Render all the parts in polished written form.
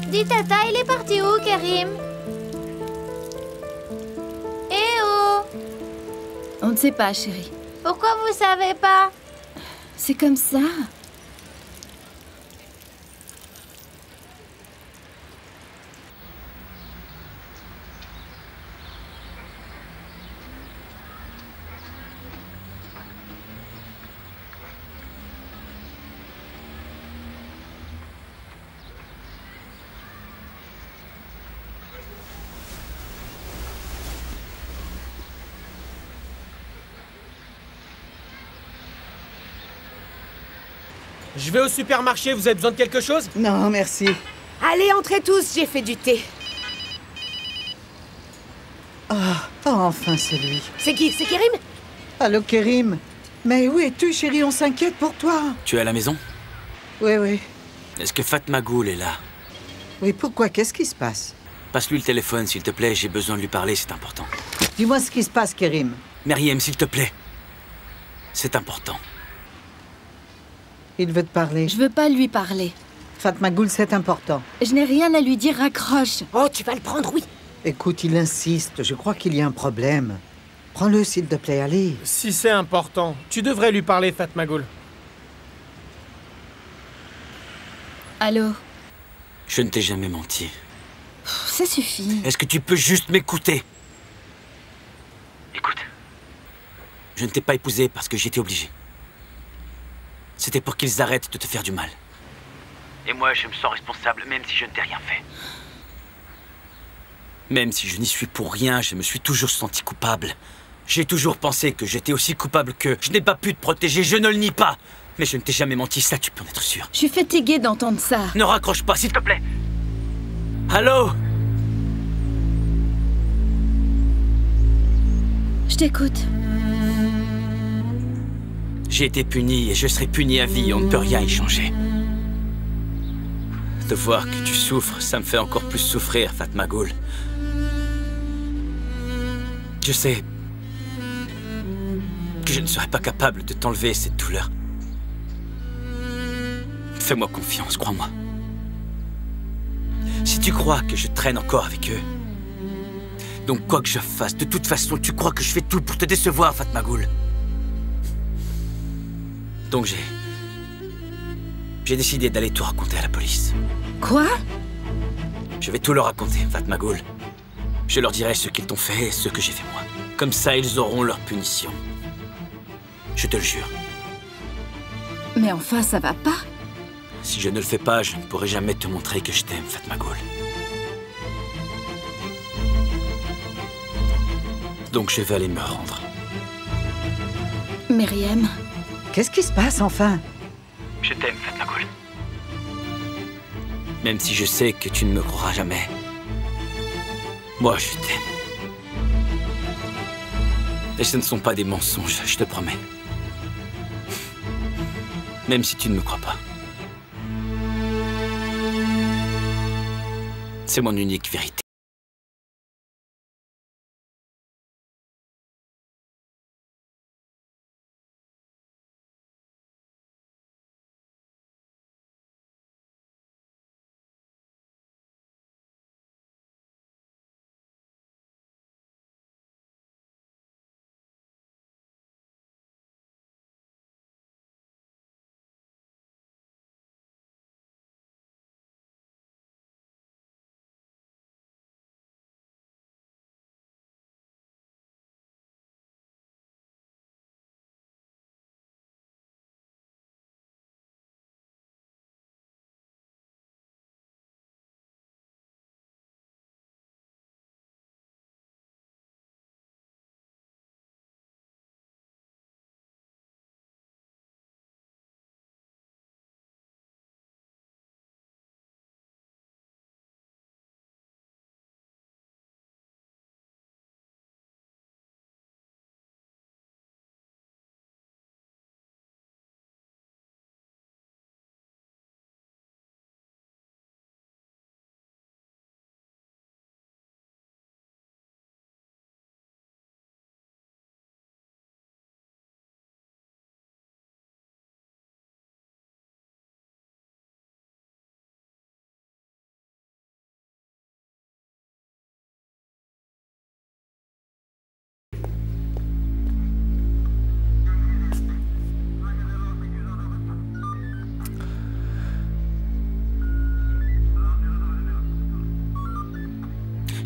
Dis Tata, il est parti où, Kerim? Eh oh! On ne sait pas, chérie. Pourquoi vous savez pas? C'est comme ça. Je vais au supermarché, vous avez besoin de quelque chose? Non, merci. Allez, entrez tous, j'ai fait du thé. Ah, enfin c'est lui. C'est qui? C'est Kerim? Allô, Kerim? Mais où es-tu, chérie? On s'inquiète pour toi. Tu es à la maison? Oui. Est-ce que Fatma Goul est là? Oui, pourquoi? Qu'est-ce qui se passe? Passe-lui le téléphone, s'il te plaît, j'ai besoin de lui parler, c'est important. Dis-moi ce qui se passe, Kerim. Meriem, s'il te plaît. C'est important. Il veut te parler. Je veux pas lui parler. Fatma Goul, c'est important. Je n'ai rien à lui dire, raccroche. Oh, tu vas le prendre, oui. Écoute, il insiste. Je crois qu'il y a un problème. Prends-le, s'il te plaît, allez. Si c'est important, tu devrais lui parler, Fatma Goul. Allô? Je ne t'ai jamais menti. Ça suffit. Est-ce que tu peux juste m'écouter? Écoute. Je ne t'ai pas épousé parce que j'étais obligé. C'était pour qu'ils arrêtent de te faire du mal. Et moi, je me sens responsable, même si je ne t'ai rien fait. Même si je n'y suis pour rien, je me suis toujours senti coupable. J'ai toujours pensé que j'étais aussi coupable qu'eux. Je n'ai pas pu te protéger, je ne le nie pas. Mais je ne t'ai jamais menti, ça tu peux en être sûr. Je suis fatiguée d'entendre ça. Ne raccroche pas, s'il te plaît. Allô? Je t'écoute. J'ai été puni et je serai puni à vie, on ne peut rien y changer. De voir que tu souffres, ça me fait encore plus souffrir, Fatma Goul. Je sais que je ne serai pas capable de t'enlever cette douleur. Fais-moi confiance, crois-moi. Si tu crois que je traîne encore avec eux, donc quoi que je fasse, de toute façon, tu crois que je fais tout pour te décevoir, Fatma Goul. Donc j'ai décidé d'aller tout raconter à la police. Quoi? Je vais tout leur raconter, Fatma Goul. Je leur dirai ce qu'ils t'ont fait et ce que j'ai fait moi. Comme ça, ils auront leur punition. Je te le jure. Mais enfin, ça va pas. Si je ne le fais pas, je ne pourrai jamais te montrer que je t'aime, Fatma Goul. Donc je vais aller me rendre. Meriem. Qu'est-ce qui se passe, enfin? Je t'aime, Fatma Goul. Même si je sais que tu ne me croiras jamais. Moi, je t'aime. Et ce ne sont pas des mensonges, je te promets. Même si tu ne me crois pas. C'est mon unique vérité.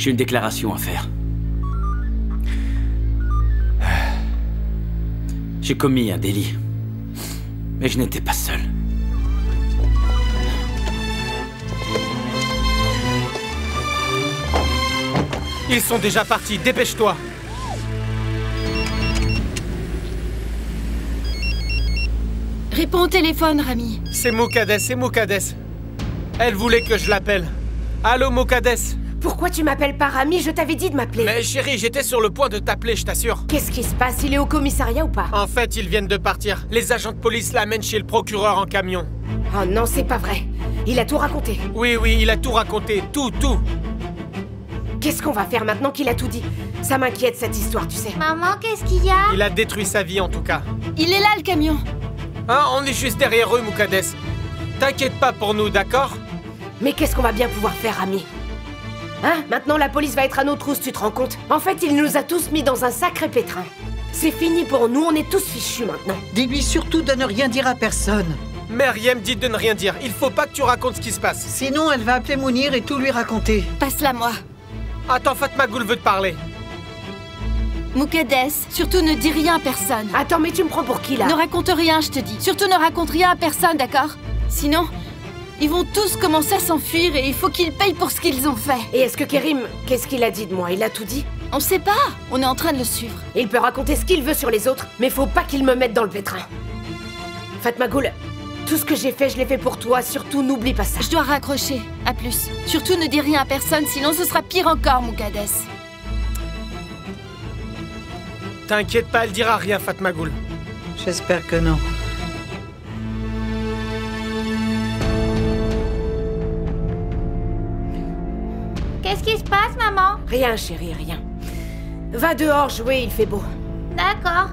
J'ai une déclaration à faire. J'ai commis un délit. Mais je n'étais pas seul. Ils sont déjà partis, dépêche-toi. Réponds au téléphone, Rami. C'est Moukadès. Elle voulait que je l'appelle. Allô, Moukadès? Pourquoi tu m'appelles pas Rami? Je t'avais dit de m'appeler. Mais chérie, j'étais sur le point de t'appeler, je t'assure. Qu'est-ce qui se passe? Il est au commissariat ou pas? En fait, ils viennent de partir. Les agents de police l'amènent chez le procureur en camion. Oh non, c'est pas vrai. Il a tout raconté. Oui, il a tout raconté, tout. Qu'est-ce qu'on va faire maintenant qu'il a tout dit? Ça m'inquiète cette histoire, tu sais. Maman, qu'est-ce qu'il y a? Il a détruit sa vie en tout cas. Il est là, le camion. Hein, on est juste derrière eux, Moukadès. T'inquiète pas pour nous, d'accord? Mais qu'est-ce qu'on va bien pouvoir faire, Rami? Hein? Maintenant, la police va être à nos trousses, tu te rends compte? En fait, il nous a tous mis dans un sacré pétrin. C'est fini pour nous, on est tous fichus maintenant. Dis-lui surtout de ne rien dire à personne. Meriem dit de ne rien dire. Il faut pas que tu racontes ce qui se passe. Sinon, elle va appeler Mounir et tout lui raconter. Passe-la moi. Attends, Fatmagoul veut te parler. Moukadès, surtout ne dis rien à personne. Attends, mais tu me prends pour qui, là? Ne raconte rien, je te dis. Surtout ne raconte rien à personne, d'accord? Sinon, ils vont tous commencer à s'enfuir et il faut qu'ils payent pour ce qu'ils ont fait. Et est-ce que Kerim, qu'est-ce qu'il a dit de moi? Il a tout dit? On sait pas. On est en train de le suivre. Il peut raconter ce qu'il veut sur les autres, mais faut pas qu'il me mette dans le pétrin. Fatmagoul, tout ce que j'ai fait, je l'ai fait pour toi. Surtout, n'oublie pas ça. Je dois raccrocher. À plus. Surtout ne dis rien à personne, sinon ce sera pire encore, Moukadès. T'inquiète pas, elle dira rien, Fatmagoul. J'espère que non. Qu'est-ce qui se passe, maman? Rien, chérie, rien. Va dehors jouer, il fait beau. D'accord.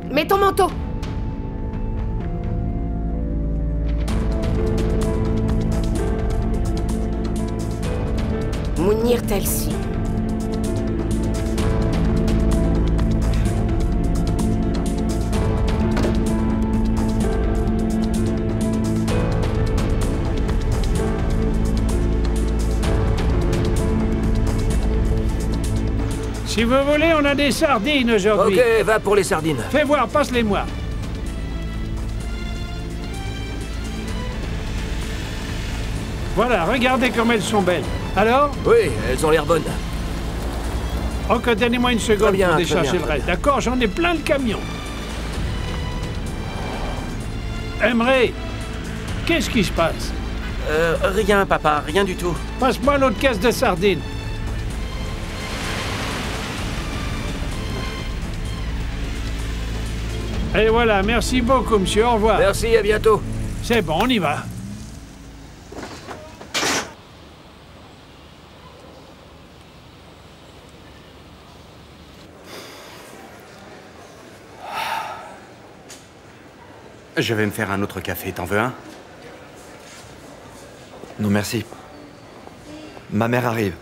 Mets ton manteau. Mounir Talsi. Si vous voulez, on a des sardines aujourd'hui. Ok, va pour les sardines. Fais voir, passe-les-moi. Voilà, regardez comme elles sont belles. Alors? Oui, elles ont l'air bonnes. Ok, donnez-moi une seconde Très bien, pour très décharger bien, le très reste. bien. D'accord, j'en ai plein le camion. Emre, qu'est-ce qui se passe? Rien, papa, rien du tout. Passe-moi l'autre caisse de sardines. Et voilà, merci beaucoup, monsieur. Au revoir. Merci, à bientôt. C'est bon, on y va. Je vais me faire un autre café, t'en veux un? Non, merci. Ma mère arrive.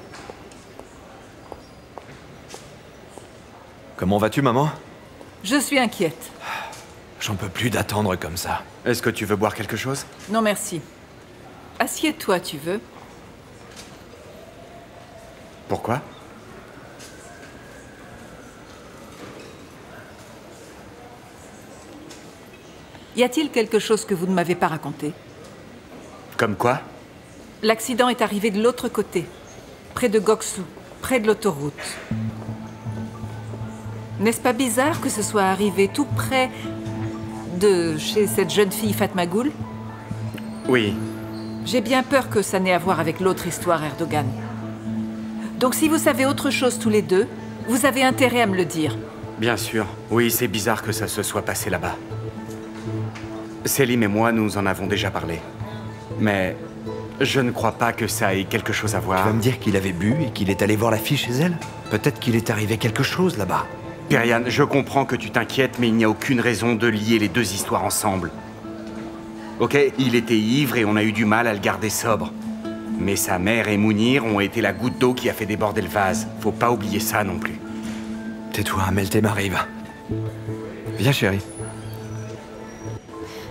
Comment vas-tu, maman? Je suis inquiète. J'en peux plus d'attendre comme ça. Est-ce que tu veux boire quelque chose? Non, merci. Assieds-toi, tu veux? Pourquoi? Y a-t-il quelque chose que vous ne m'avez pas raconté? Comme quoi? L'accident est arrivé de l'autre côté, près de Goksu, près de l'autoroute. N'est-ce pas bizarre que ce soit arrivé tout près de chez cette jeune fille Fatmagoul? Oui. J'ai bien peur que ça n'ait à voir avec l'autre histoire Erdogan. Donc si vous savez autre chose tous les deux, vous avez intérêt à me le dire. Bien sûr. Oui, c'est bizarre que ça se soit passé là-bas. Selim et moi, nous en avons déjà parlé. Mais je ne crois pas que ça ait quelque chose à voir. Tu vas me dire qu'il avait bu et qu'il est allé voir la fille chez elle? Peut-être qu'il est arrivé quelque chose là-bas. Pyrian, je comprends que tu t'inquiètes, mais il n'y a aucune raison de lier les deux histoires ensemble. Ok, il était ivre et on a eu du mal à le garder sobre. Mais sa mère et Mounir ont été la goutte d'eau qui a fait déborder le vase. Faut pas oublier ça non plus. Tais-toi, Meltem arrive. Viens, chérie.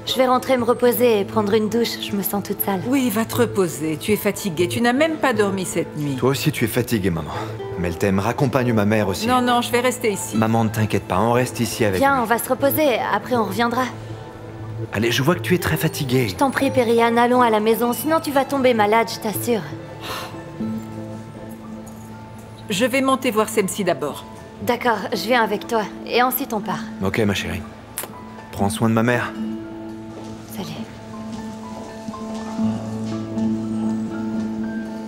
Je vais rentrer me reposer et prendre une douche. Je me sens toute sale. Oui, va te reposer. Tu es fatiguée. Tu n'as même pas dormi cette nuit. Toi aussi, tu es fatiguée, maman. Meltem, raccompagne ma mère aussi. Non, non, je vais rester ici. Maman, ne t'inquiète pas, on reste ici avec Viens, lui. on va se reposer. Après, on reviendra. Allez, je vois que tu es très fatiguée. Je t'en prie, Perianne, allons à la maison. Sinon, tu vas tomber malade, je t'assure. Je vais monter voir Semsi d'abord. D'accord, je viens avec toi. Et ensuite, on part. Ok, ma chérie. Prends soin de ma mère. Salut.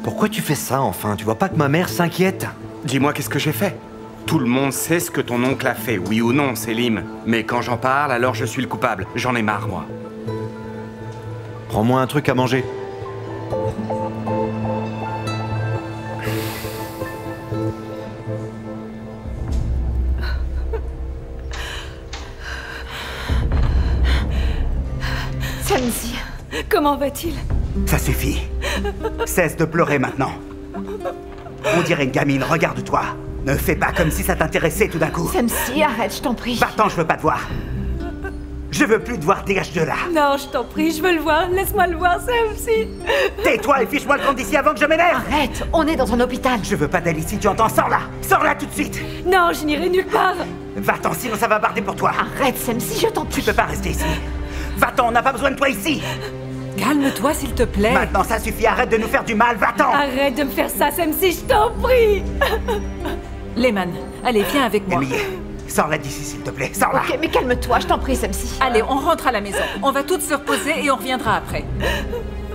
Pourquoi tu fais ça, enfin? Tu vois pas que ma mère s'inquiète? Dis-moi, qu'est-ce que j'ai fait? Tout le monde sait ce que ton oncle a fait, oui ou non, Selim. Mais quand j'en parle, alors je suis le coupable. J'en ai marre, moi. Prends-moi un truc à manger. Semsi, comment va-t-il? Ça suffit. Cesse de pleurer maintenant. On dirait une gamine, regarde-toi. Ne fais pas comme si ça t'intéressait tout d'un coup. Semsi, arrête, je t'en prie. Va-t'en, je veux pas te voir. Je veux plus te voir, dégage de là. Non, je t'en prie, je veux le voir. Laisse-moi le voir, Semsi. Tais-toi et fiche-moi le camp d'ici avant que je m'énerve. Arrête, on est dans un hôpital. Je veux pas d'aller ici, tu entends? Sors là. Sors là tout de suite. Non, je n'irai nulle part. Va-t'en, sinon ça va barder pour toi. Arrête, Semsi, je t'en prie. Tu peux pas rester ici. Va-t'en, on n'a pas besoin de toi ici. Calme-toi, s'il te plaît. Maintenant, ça suffit, arrête de nous faire du mal, va-t'en. Arrête de me faire ça, Semsi, je t'en prie. Lehman, allez, viens avec moi. Emily, sors là d'ici, s'il te plaît, sors là. Ok, mais calme-toi, je t'en prie, Semsi. Allez, on rentre à la maison. On va toutes se reposer et on reviendra après.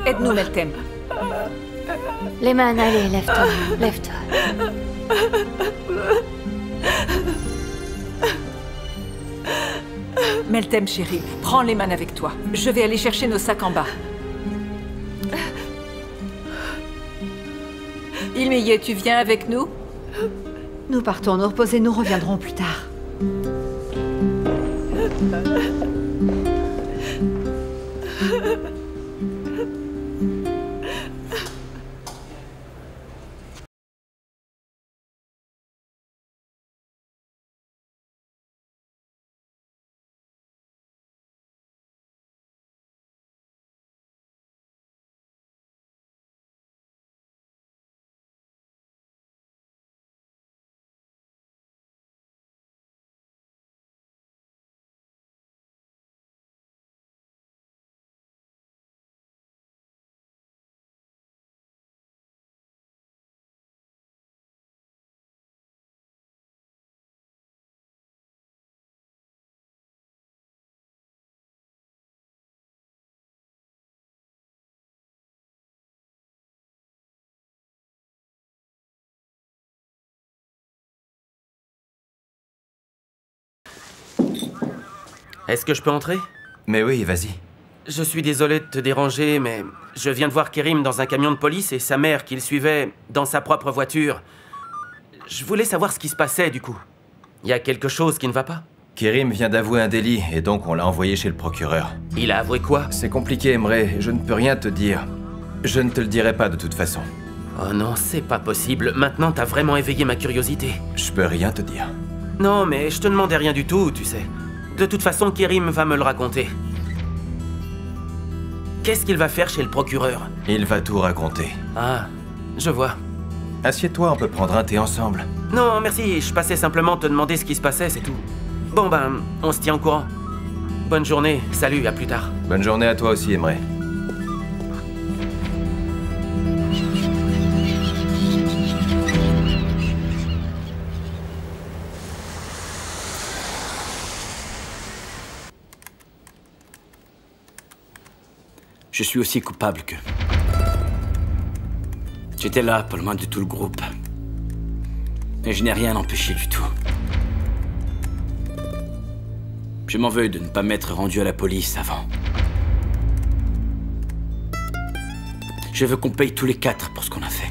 Aide-nous, Meltem. Lehman, allez, lève-toi. Lève-toi. Meltem, chérie, prends Lehman avec toi. Je vais aller chercher nos sacs en bas. Ilmiye, tu viens avec nous? Nous partons nous reposer, nous reviendrons plus tard. Est-ce que je peux entrer? Mais oui, vas-y. Je suis désolé de te déranger, mais je viens de voir Kerim dans un camion de police et sa mère qui le suivait dans sa propre voiture. Je voulais savoir ce qui se passait, du coup. Il y a quelque chose qui ne va pas? Kerim vient d'avouer un délit, et donc on l'a envoyé chez le procureur. Il a avoué quoi? C'est compliqué, Emre, je ne peux rien te dire. Je ne te le dirai pas de toute façon. Oh non, c'est pas possible. Maintenant, t'as vraiment éveillé ma curiosité. Je peux rien te dire. Non, mais je te demandais rien du tout, tu sais. De toute façon, Kerim va me le raconter. Qu'est-ce qu'il va faire chez le procureur? Il va tout raconter. Ah, je vois. Assieds-toi, on peut prendre un thé ensemble. Non, merci, je passais simplement te demander ce qui se passait, c'est tout. Bon ben, on se tient au courant. Bonne journée, salut, à plus tard. Bonne journée à toi aussi, Emre. Je suis aussi coupable qu'eux. J'étais là, pas loin de tout le groupe. Mais je n'ai rien empêché du tout. Je m'en veux de ne pas m'être rendu à la police avant. Je veux qu'on paye tous les 4 pour ce qu'on a fait.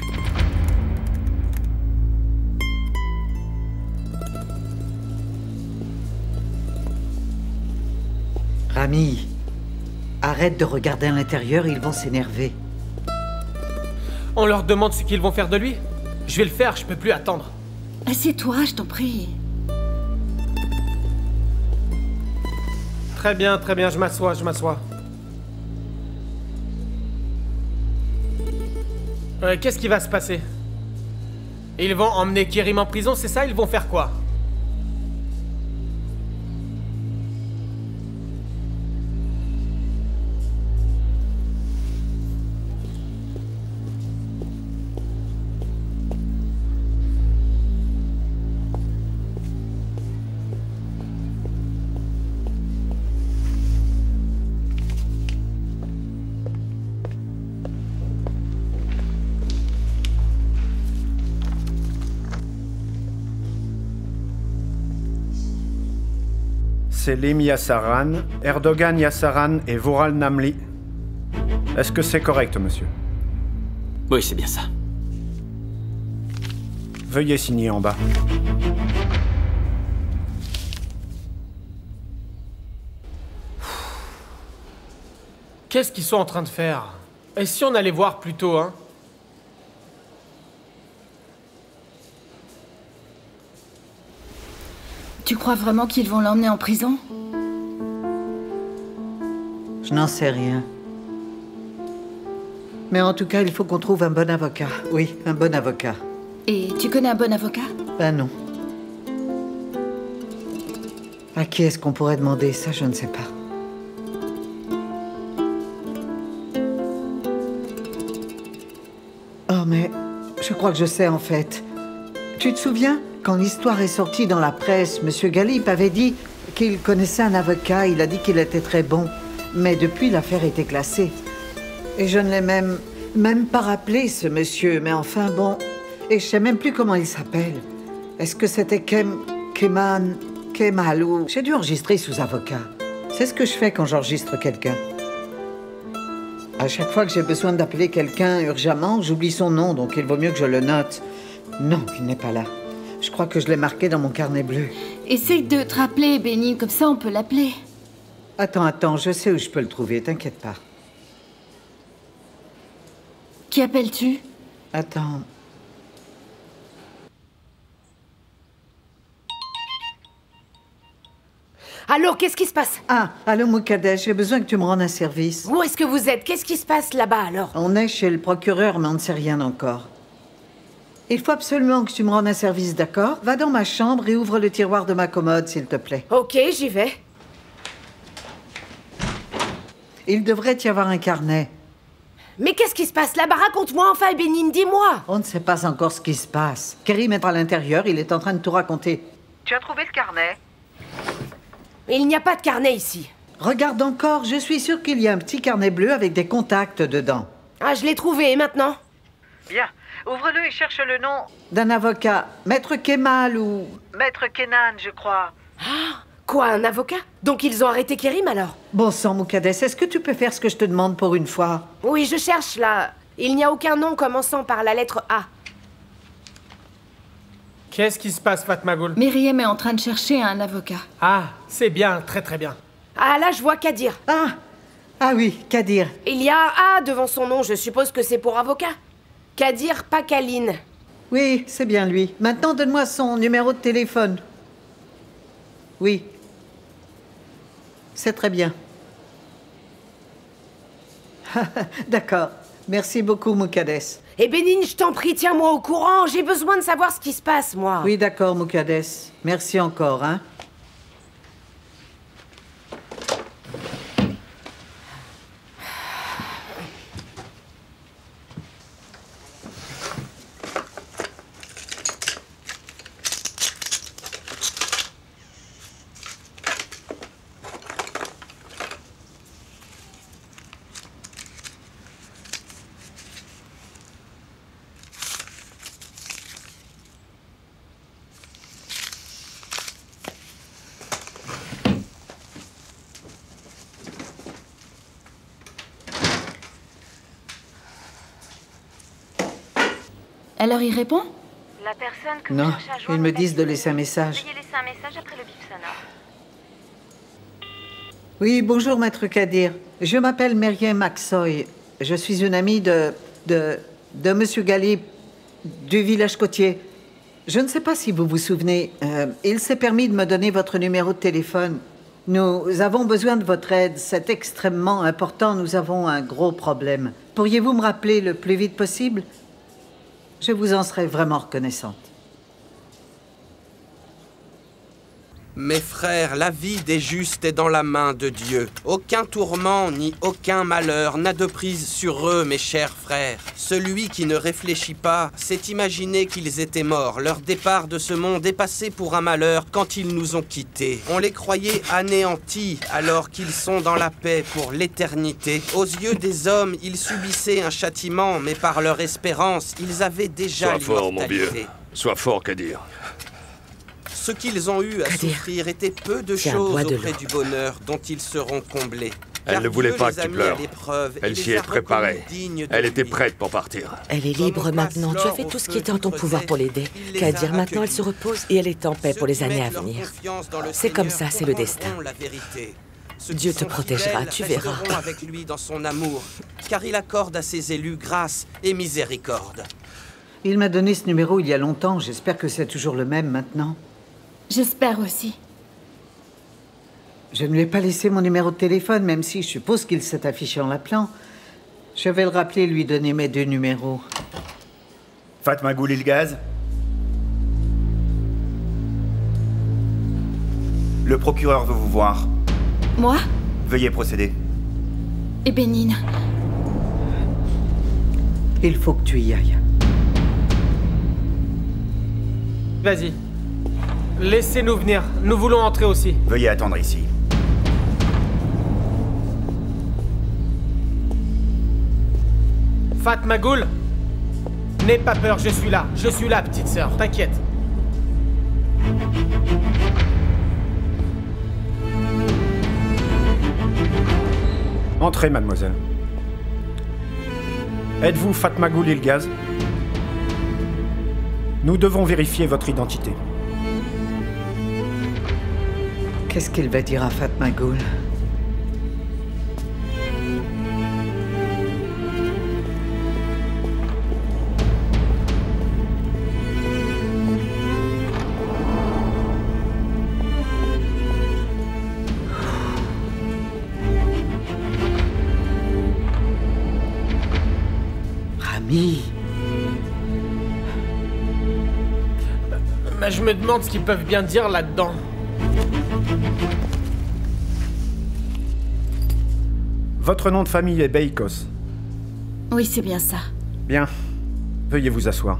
Rami, arrête de regarder à l'intérieur, ils vont s'énerver. On leur demande ce qu'ils vont faire de lui? Je vais le faire, je peux plus attendre. Assieds-toi, je t'en prie. Très bien, je m'assois, Qu'est-ce qui va se passer? Ils vont emmener Kerim en prison, c'est ça? Ils vont faire quoi? Selim Yassaran, Erdogan Yassaran et Vural Namli. Est-ce que c'est correct, monsieur? Oui, c'est bien ça. Veuillez signer en bas. Qu'est-ce qu'ils sont en train de faire? Et si on allait voir plus tôt, hein? Tu crois vraiment qu'ils vont l'emmener en prison? Je n'en sais rien. Mais en tout cas, il faut qu'on trouve un bon avocat. Oui, un bon avocat. Et tu connais un bon avocat? Ben non. À qui est-ce qu'on pourrait demander ça? Je ne sais pas. Oh, mais je crois que je sais en fait. Tu te souviens? Quand l'histoire est sortie dans la presse, M. Galip avait dit qu'il connaissait un avocat, il a dit qu'il était très bon. Mais depuis, l'affaire était classée. Et je ne l'ai même pas rappelé, ce monsieur. Mais enfin, bon... Et je sais même plus comment il s'appelle. Est-ce que c'était Kemal ou... J'ai dû enregistrer sous avocat. C'est ce que je fais quand j'enregistre quelqu'un. À chaque fois que j'ai besoin d'appeler quelqu'un urgemment, j'oublie son nom, donc il vaut mieux que je le note. Non, il n'est pas là. Je crois que je l'ai marqué dans mon carnet bleu. Essaye de te rappeler, Benny, comme ça on peut l'appeler. Attends, je sais où je peux le trouver, t'inquiète pas. Qui appelles-tu? Attends. Allô, qu'est-ce qui se passe? Ah, allô Moukadesh, j'ai besoin que tu me rendes un service. Où est-ce que vous êtes? Qu'est-ce qui se passe là-bas alors? On est chez le procureur, mais on ne sait rien encore. Il faut absolument que tu me rendes un service, d'accord? Va dans ma chambre et ouvre le tiroir de ma commode, s'il te plaît. Ok, j'y vais. Il devrait y avoir un carnet. Mais qu'est-ce qui se passe là-bas? Raconte-moi enfin, Bénine, dis-moi. On ne sait pas encore ce qui se passe. Kerim est à l'intérieur, il est en train de tout raconter. Tu as trouvé le carnet? Il n'y a pas de carnet ici. Regarde encore, je suis sûre qu'il y a un petit carnet bleu avec des contacts dedans. Ah, je l'ai trouvé, et maintenant? Bien. Ouvre-le et cherche le nom d'un avocat. Maître Kemal ou... Maître Kenan, je crois. Ah, quoi, un avocat? Donc ils ont arrêté Kerim alors? Bon sang, Moukadès, est-ce que tu peux faire ce que je te demande pour une fois? Oui, je cherche là. Il n'y a aucun nom commençant par la lettre A. Qu'est-ce qui se passe, Fatmagoul? Myriam est en train de chercher un avocat. Ah, c'est bien, très bien. Ah, là, je vois Kadir. Ah oui, Kadir. Il y a un A devant son nom, je suppose que c'est pour avocat. Kadir Pakaline. Oui, c'est bien lui. Maintenant, donne-moi son numéro de téléphone. Oui. C'est très bien. D'accord. Merci beaucoup, Moukadès. Eh Bénine, je t'en prie, tiens-moi au courant. J'ai besoin de savoir ce qui se passe, moi. Oui, d'accord, Moukadès. Merci encore, hein. Alors il répond? La personne que Non, vous cherchez à joindre ils me disent de laisser un message. Veuillez laisser un message après le bip sonore. Oui, bonjour, Maître Kadir. Je m'appelle Myriam Aksoy. Je suis une amie de Monsieur Galip, du village côtier. Je ne sais pas si vous vous souvenez, il s'est permis de me donner votre numéro de téléphone. Nous avons besoin de votre aide. C'est extrêmement important. Nous avons un gros problème. Pourriez-vous me rappeler le plus vite possible? Je vous en serais vraiment reconnaissante. Mes frères, la vie des justes est dans la main de Dieu. Aucun tourment ni aucun malheur n'a de prise sur eux, mes chers frères. Celui qui ne réfléchit pas s'est imaginé qu'ils étaient morts. Leur départ de ce monde est passé pour un malheur quand ils nous ont quittés. On les croyait anéantis alors qu'ils sont dans la paix pour l'éternité. Aux yeux des hommes, ils subissaient un châtiment, mais par leur espérance, ils avaient déjà l'immortalité. Sois fort, mon vieux. Sois fort, Kadir. Ce qu'ils ont eu à souffrir était peu de choses auprès du bonheur dont ils seront comblés. Elle ne voulait pas que tu pleures. Elle s'y est préparée. Elle était prête pour partir. Elle est libre maintenant. Tu as fait tout ce qui était en ton pouvoir pour l'aider. Kadir, maintenant elle se repose et elle est en paix pour les années à venir. C'est comme ça, c'est le destin. Dieu te protégera, tu verras. Avec lui dans son amour, car il accorde à ses élus grâce et miséricorde. Il m'a donné ce numéro il y a longtemps. J'espère que c'est toujours le même maintenant. J'espère aussi. Je ne lui ai pas laissé mon numéro de téléphone, même si je suppose qu'il s'est affiché en l'appelant. Je vais le rappeler et lui donner mes 2 numéros. Fatma Ghoul-Ilgaz. Le procureur veut vous voir. Moi? Veuillez procéder. Et Bénine. Il faut que tu y ailles. Vas-y. Laissez-nous venir. Nous voulons entrer aussi. Veuillez attendre ici. Fatma Ghoul, n'aie pas peur, je suis là. Je suis là, petite sœur, t'inquiète. Entrez, mademoiselle. Êtes-vous Fatma Ghoul-Ilgaz? Nous devons vérifier votre identité. Qu'est-ce qu'il va dire à Fatma Ghoul? Rami. Mais je me demande ce qu'ils peuvent bien dire là-dedans. Votre nom de famille est Beikos. Oui, c'est bien ça. Bien. Veuillez vous asseoir.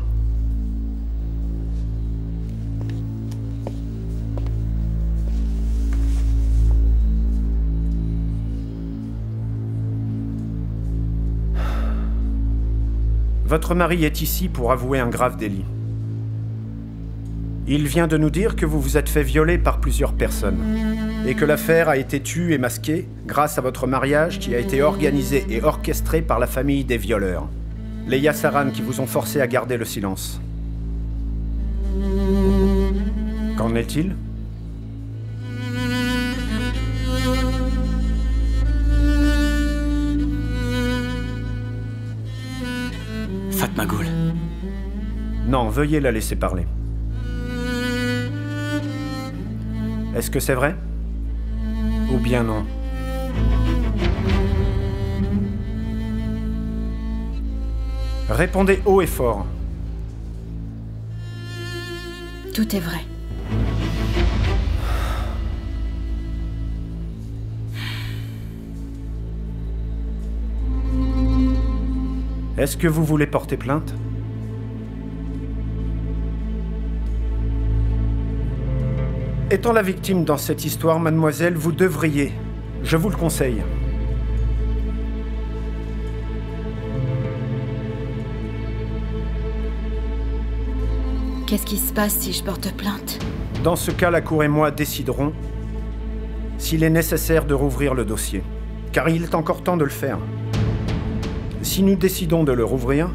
Votre mari est ici pour avouer un grave délit. Il vient de nous dire que vous vous êtes fait violer par plusieurs personnes et que l'affaire a été tue et masquée grâce à votre mariage qui a été organisé et orchestré par la famille des violeurs, les Yassaran qui vous ont forcé à garder le silence. Qu'en est-il? Fatma Ghoul. Non, veuillez la laisser parler. Est-ce que c'est vrai? Ou bien non? Répondez haut et fort. Tout est vrai. Est-ce que vous voulez porter plainte? Étant la victime dans cette histoire, mademoiselle, vous devriez. Je vous le conseille. Qu'est-ce qui se passe si je porte plainte? Dans ce cas, la Cour et moi déciderons s'il est nécessaire de rouvrir le dossier. Car il est encore temps de le faire. Si nous décidons de le rouvrir,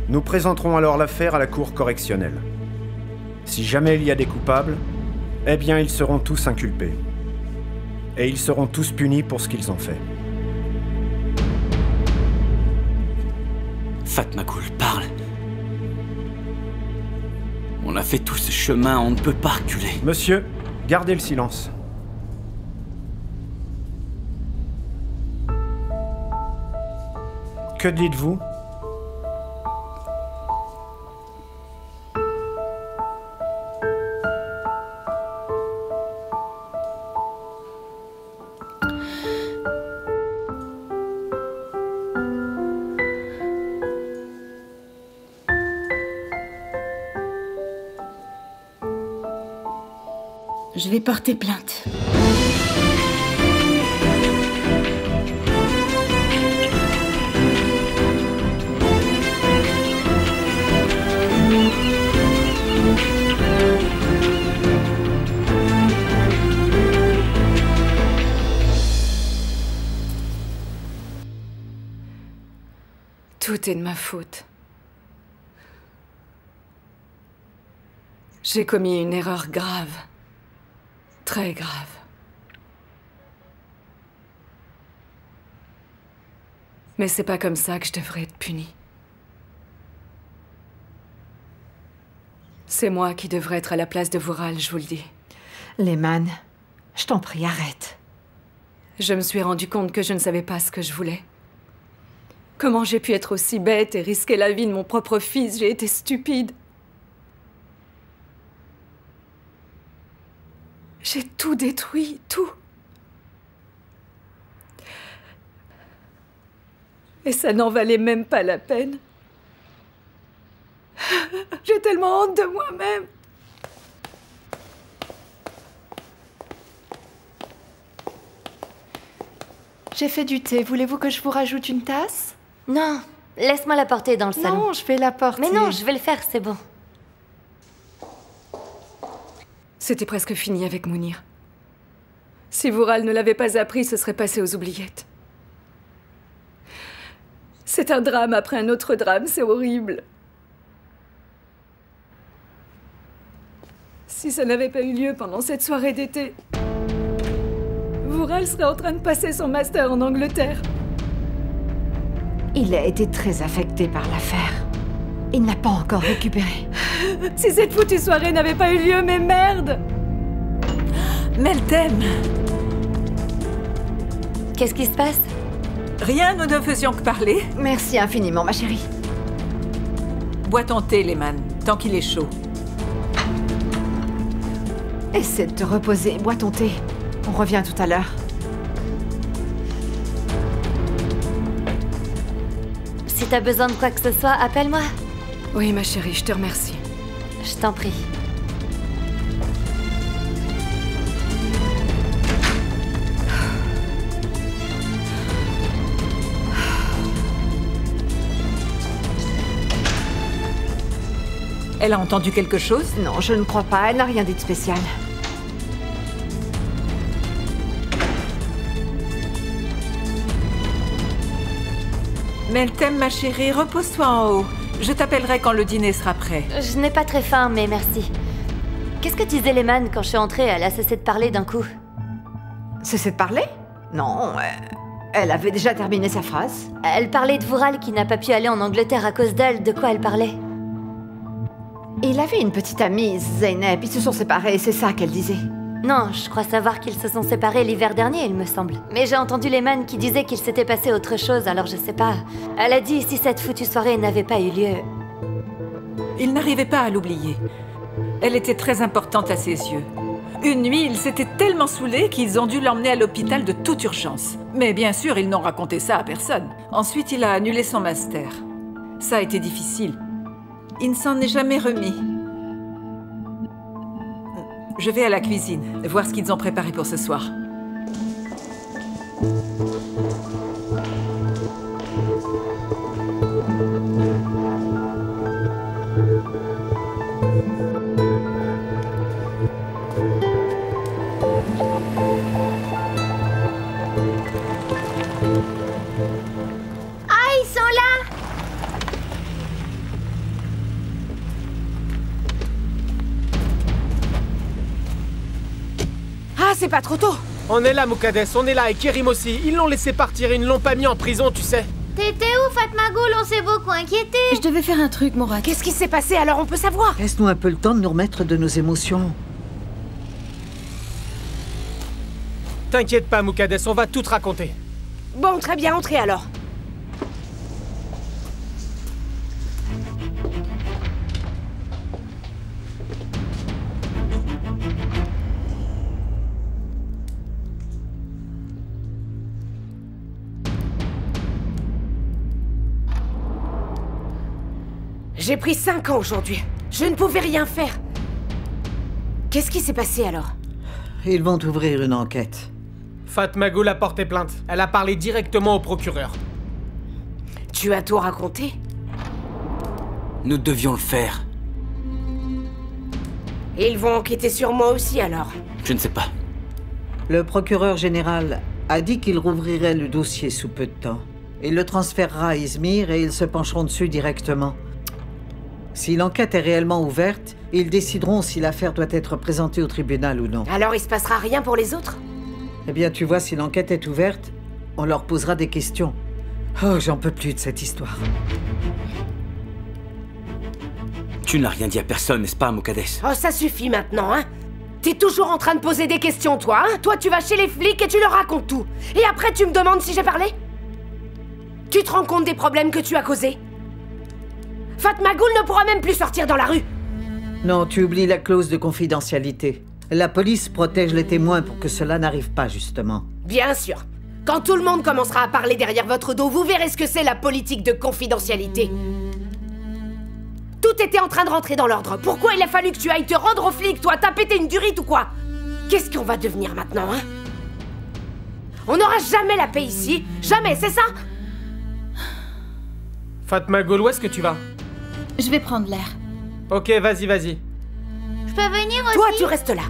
nous présenterons alors l'affaire à la Cour correctionnelle. Si jamais il y a des coupables, eh bien, ils seront tous inculpés. Et ils seront tous punis pour ce qu'ils ont fait. Fatma Ghoul, parle. On a fait tout ce chemin, on ne peut pas reculer. Monsieur, gardez le silence. Que dites-vous? Je vais porter plainte. Tout est de ma faute. J'ai commis une erreur grave. Très grave. Mais c'est pas comme ça que je devrais être punie. C'est moi qui devrais être à la place de Vural, je vous le dis. Lehman, je t'en prie, arrête. Je me suis rendu compte que je ne savais pas ce que je voulais. Comment j'ai pu être aussi bête et risquer la vie de mon propre fils? J'ai été stupide. J'ai tout détruit, tout. Et ça n'en valait même pas la peine. J'ai tellement honte de moi-même. J'ai fait du thé. Voulez-vous que je vous rajoute une tasse? Non, laisse-moi la porter dans le salon. Non, je vais la porter. Mais non, je vais le faire, c'est bon. C'était presque fini avec Mounir. Si Vural ne l'avait pas appris, ce serait passé aux oubliettes. C'est un drame après un autre drame, c'est horrible. Si ça n'avait pas eu lieu pendant cette soirée d'été, Vural serait en train de passer son master en Angleterre. Il a été très affecté par l'affaire. Il n'a pas encore récupéré. Si cette foutue soirée n'avait pas eu lieu, mais merde! Meltem! Qu'est-ce qui se passe? Rien, nous ne faisions que parler. Merci infiniment, ma chérie. Bois ton thé, Lehman, tant qu'il est chaud. Essaie de te reposer, bois ton thé. On revient tout à l'heure. Si t'as besoin de quoi que ce soit, appelle-moi. Oui, ma chérie, je te remercie. Je t'en prie. Elle a entendu quelque chose? Non, je ne crois pas. Elle n'a rien dit de spécial. Meltem, ma chérie, repose-toi en haut. Je t'appellerai quand le dîner sera prêt. Je n'ai pas très faim, mais merci. Qu'est-ce que disait Lehman quand je suis entrée? Elle a cessé de parler d'un coup. Cessé de parler? Non, elle avait déjà terminé sa phrase. Elle parlait de Vural qui n'a pas pu aller en Angleterre à cause d'elle. De quoi elle parlait? Il avait une petite amie, Zeynep. Ils se sont séparés, c'est ça qu'elle disait. Non, je crois savoir qu'ils se sont séparés l'hiver dernier, il me semble. Mais j'ai entendu Lehman qui disait qu'il s'était passé autre chose, alors je sais pas. Elle a dit si cette foutue soirée n'avait pas eu lieu... Il n'arrivait pas à l'oublier. Elle était très importante à ses yeux. Une nuit, ils s'étaient tellement saoulés qu'ils ont dû l'emmener à l'hôpital de toute urgence. Mais bien sûr, ils n'ont raconté ça à personne. Ensuite, il a annulé son master. Ça a été difficile. Il ne s'en est jamais remis. Je vais à la cuisine, voir ce qu'ils ont préparé pour ce soir. Ah, ils sont là! Ah, c'est pas trop tôt! On est là, Muqaddes, on est là, et Kerim aussi. Ils l'ont laissé partir, ils ne l'ont pas mis en prison, tu sais. T'étais où, Fatmagoul? On s'est beaucoup inquiétés. Je devais faire un truc, Mourad. Qu'est-ce qui s'est passé alors? On peut savoir? Laisse-nous un peu le temps de nous remettre de nos émotions. T'inquiète pas, Muqaddes, on va tout te raconter. Bon, très bien, entrez alors. J'ai pris 5 ans aujourd'hui. Je ne pouvais rien faire. Qu'est-ce qui s'est passé alors? Ils vont ouvrir une enquête. Fatmagul a porté plainte. Elle a parlé directement au procureur. Tu as tout raconté? Nous devions le faire. Et ils vont enquêter sur moi aussi alors? Je ne sais pas. Le procureur général a dit qu'il rouvrirait le dossier sous peu de temps. Il le transférera à Izmir et ils se pencheront dessus directement. Si l'enquête est réellement ouverte, ils décideront si l'affaire doit être présentée au tribunal ou non. Alors il se passera rien pour les autres? Eh bien, tu vois, si l'enquête est ouverte, on leur posera des questions. Oh, j'en peux plus de cette histoire. Tu n'as rien dit à personne, n'est-ce pas, Mokaddes? Oh, ça suffit maintenant, hein? T'es toujours en train de poser des questions, toi, hein? Toi, tu vas chez les flics et tu leur racontes tout. Et après, tu me demandes si j'ai parlé? Tu te rends compte des problèmes que tu as causés? Fatmagul ne pourra même plus sortir dans la rue. Non, tu oublies la clause de confidentialité. La police protège les témoins pour que cela n'arrive pas, justement. Bien sûr. Quand tout le monde commencera à parler derrière votre dos, vous verrez ce que c'est la politique de confidentialité. Tout était en train de rentrer dans l'ordre. Pourquoi il a fallu que tu ailles te rendre aux flics, toi? T'as pété une durite ou quoi? Qu'est-ce qu'on va devenir maintenant, hein? On n'aura jamais la paix ici. Jamais, c'est ça? Fatmagul, où est-ce que tu vas? Je vais prendre l'air. Ok, vas-y, vas-y. Je peux venir aussi? Toi, tu restes là.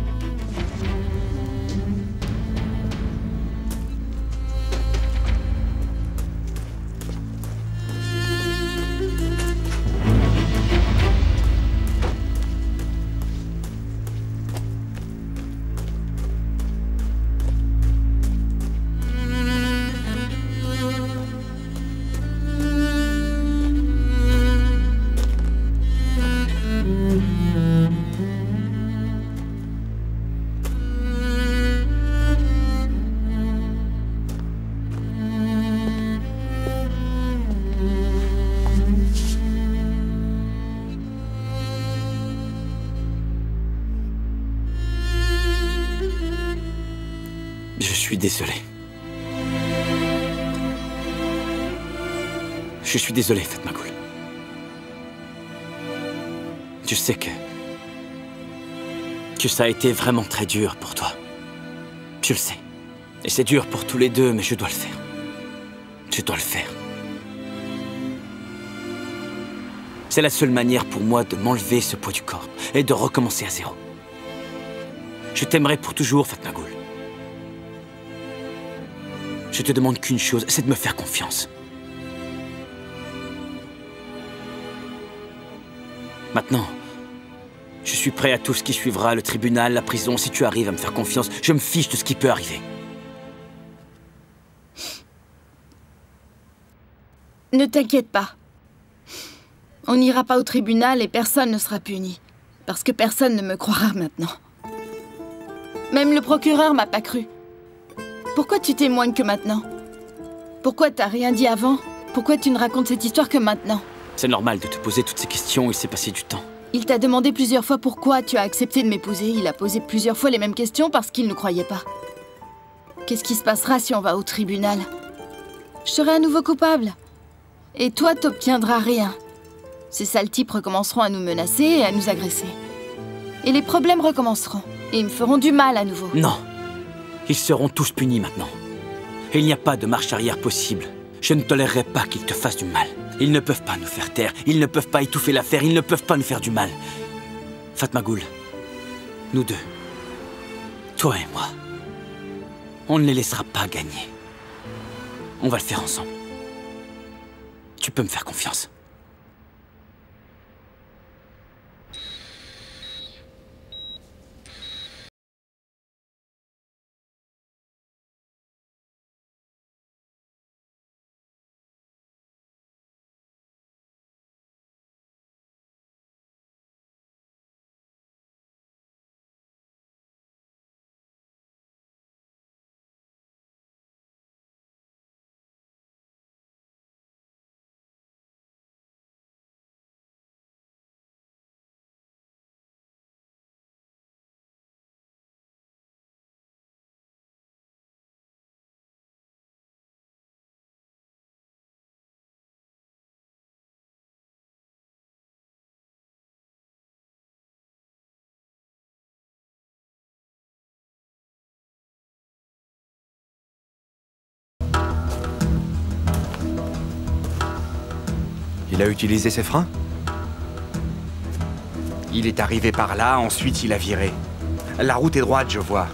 Je suis désolé. Je suis désolé, Fatmagul. Je sais que ça a été vraiment très dur pour toi. Je le sais. Et c'est dur pour tous les deux, mais je dois le faire. Je dois le faire. C'est la seule manière pour moi de m'enlever ce poids du corps et de recommencer à zéro. Je t'aimerai pour toujours, Fatmagul. Je te demande qu'une chose, c'est de me faire confiance. Maintenant, je suis prêt à tout ce qui suivra, le tribunal, la prison. Si tu arrives à me faire confiance, je me fiche de ce qui peut arriver. Ne t'inquiète pas. On n'ira pas au tribunal et personne ne sera puni. Parce que personne ne me croira maintenant. Même le procureur m'a pas cru. Pourquoi tu témoignes que maintenant? Pourquoi t'as rien dit avant? Pourquoi tu ne racontes cette histoire que maintenant? C'est normal de te poser toutes ces questions, il s'est passé du temps. Il t'a demandé plusieurs fois pourquoi tu as accepté de m'épouser. Il a posé plusieurs fois les mêmes questions parce qu'il ne croyait pas. Qu'est-ce qui se passera si on va au tribunal? Je serai à nouveau coupable. Et toi, t'obtiendras rien. Ces sales types recommenceront à nous menacer et à nous agresser. Et les problèmes recommenceront. Et ils me feront du mal à nouveau. Non. Ils seront tous punis maintenant. Et il n'y a pas de marche arrière possible. Je ne tolérerai pas qu'ils te fassent du mal. Ils ne peuvent pas nous faire taire. Ils ne peuvent pas étouffer l'affaire. Ils ne peuvent pas nous faire du mal. Fatmagul, nous deux, toi et moi, on ne les laissera pas gagner. On va le faire ensemble. Tu peux me faire confiance. Il a utilisé ses freins? Il est arrivé par là, ensuite il a viré. La route est droite, je vois.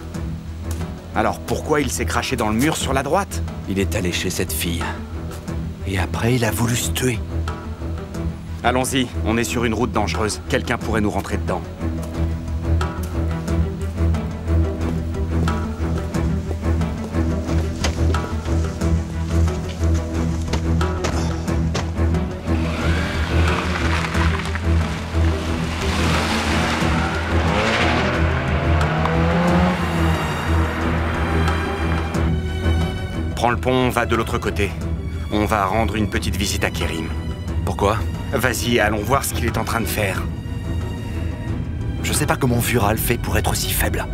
Alors pourquoi il s'est craché dans le mur sur la droite? Il est allé chez cette fille. Et après, il a voulu se tuer. Allons-y, on est sur une route dangereuse. Quelqu'un pourrait nous rentrer dedans. Prends le pont, va de l'autre côté. On va rendre une petite visite à Kerim. Pourquoi? Vas-y, allons voir ce qu'il est en train de faire. Je sais pas comment Vural fait pour être aussi faible.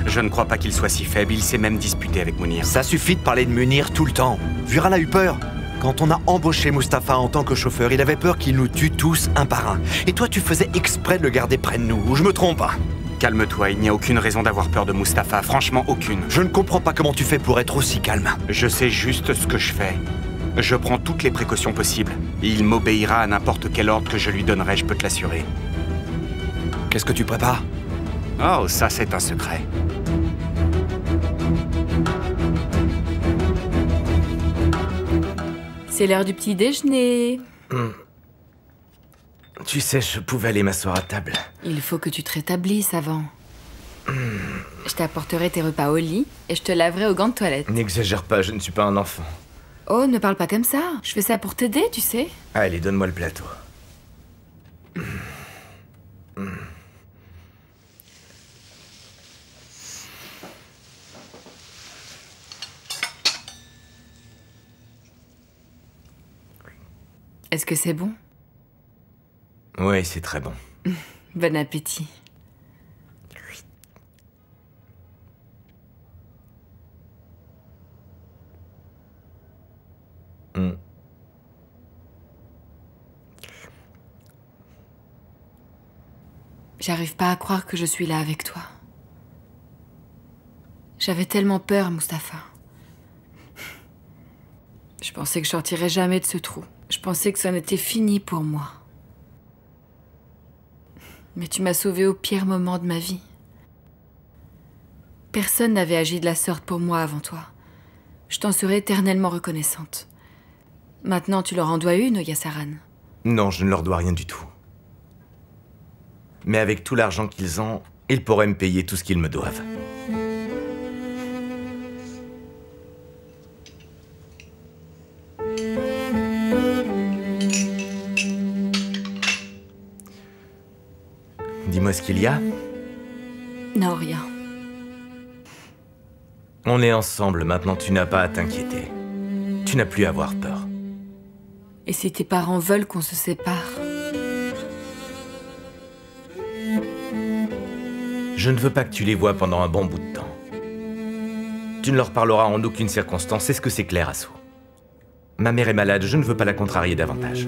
Je ne crois pas qu'il soit si faible, il s'est même disputé avec Mounir. Ça suffit de parler de Mounir tout le temps. Vural a eu peur. Quand on a embauché Mustapha en tant que chauffeur, il avait peur qu'il nous tue tous un par un. Et toi, tu faisais exprès de le garder près de nous, ou je me trompe? Calme-toi, il n'y a aucune raison d'avoir peur de Mustapha, franchement aucune. Je ne comprends pas comment tu fais pour être aussi calme. Je sais juste ce que je fais. Je prends toutes les précautions possibles. Il m'obéira à n'importe quel ordre que je lui donnerai, je peux te l'assurer. Qu'est-ce que tu prépares? Oh, ça c'est un secret. C'est l'heure du petit déjeuner. Tu sais, je pouvais aller m'asseoir à table. Il faut que tu te rétablisses avant. Je t'apporterai tes repas au lit et je te laverai au gant de toilette. N'exagère pas, je ne suis pas un enfant. Oh, ne parle pas comme ça. Je fais ça pour t'aider, tu sais. Allez, donne-moi le plateau. Est-ce que c'est bon? Oui, c'est très bon. Bon appétit. J'arrive pas à croire que je suis là avec toi. J'avais tellement peur, Mustapha. Je pensais que je sortirais jamais de ce trou. Je pensais que ça en était fini pour moi. Mais tu m'as sauvée au pire moment de ma vie. Personne n'avait agi de la sorte pour moi avant toi. Je t'en serai éternellement reconnaissante. Maintenant, tu leur en dois une, Yassaran. Non, je ne leur dois rien du tout. Mais avec tout l'argent qu'ils ont, ils pourraient me payer tout ce qu'ils me doivent. Dis-moi ce qu'il y a. Non, rien. On est ensemble, maintenant tu n'as pas à t'inquiéter. Tu n'as plus à avoir peur. Et si tes parents veulent qu'on se sépare? Je ne veux pas que tu les vois pendant un bon bout de temps. Tu ne leur parleras en aucune circonstance, c'est ce que c'est clair, Assou. Ma mère est malade, je ne veux pas la contrarier davantage.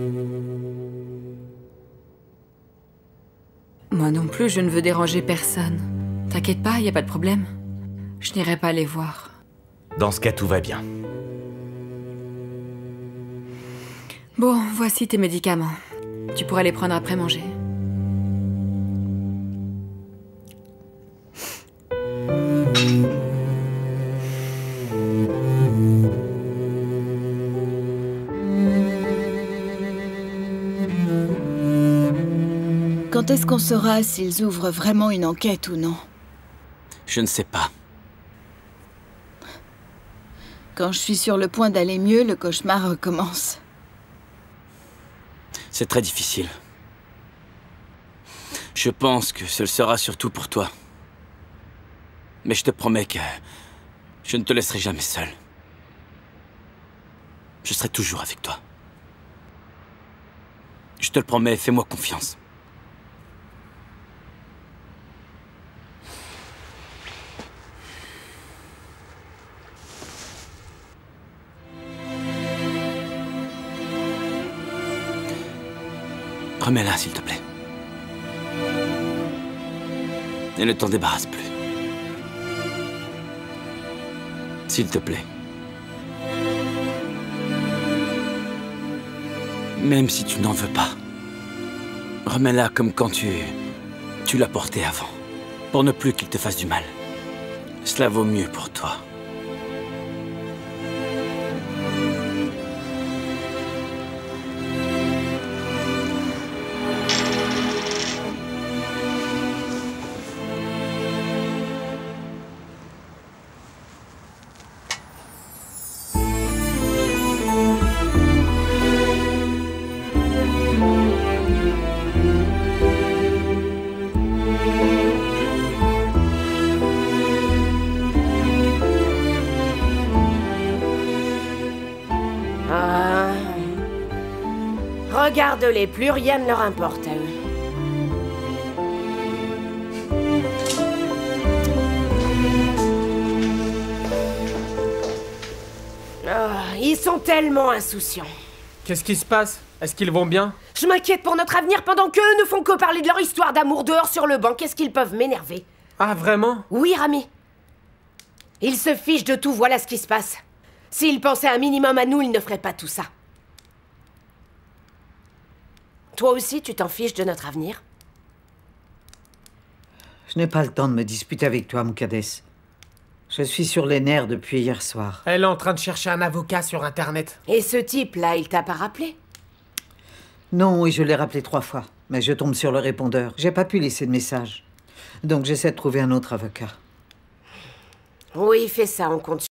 Moi non plus, je ne veux déranger personne. T'inquiète pas, y a pas de problème. Je n'irai pas les voir. Dans ce cas, tout va bien. Bon, voici tes médicaments. Tu pourras les prendre après manger. Quand est-ce qu'on saura s'ils ouvrent vraiment une enquête ou non? Je ne sais pas. Quand je suis sur le point d'aller mieux, le cauchemar recommence. C'est très difficile. Je pense que ce le sera surtout pour toi. Mais je te promets que je ne te laisserai jamais seul. Je serai toujours avec toi. Je te le promets, fais-moi confiance. Remets-la, s'il te plaît. Et ne t'en débarrasse plus. S'il te plaît. Même si tu n'en veux pas, remets-la comme quand tu l'as portée avant, pour ne plus qu'il te fasse du mal. Cela vaut mieux pour toi. Regarde-les, plus rien ne leur importe à eux. Oh, ils sont tellement insouciants. Qu'est-ce qui se passe? Est-ce qu'ils vont bien? Je m'inquiète pour notre avenir pendant qu'eux ne font que parler de leur histoire d'amour dehors sur le banc. Qu'est-ce qu'ils peuvent m'énerver? Ah, vraiment? Oui, Rami. Ils se fichent de tout, voilà ce qui se passe. S'ils pensaient un minimum à nous, ils ne feraient pas tout ça. Toi aussi, tu t'en fiches de notre avenir? Je n'ai pas le temps de me disputer avec toi, Muqaddes. Je suis sur les nerfs depuis hier soir. Elle est en train de chercher un avocat sur Internet. Et ce type-là, il t'a pas rappelé? Non, et je l'ai rappelé 3 fois. Mais je tombe sur le répondeur. J'ai pas pu laisser de message. Donc j'essaie de trouver un autre avocat. Oui, fais ça, on compte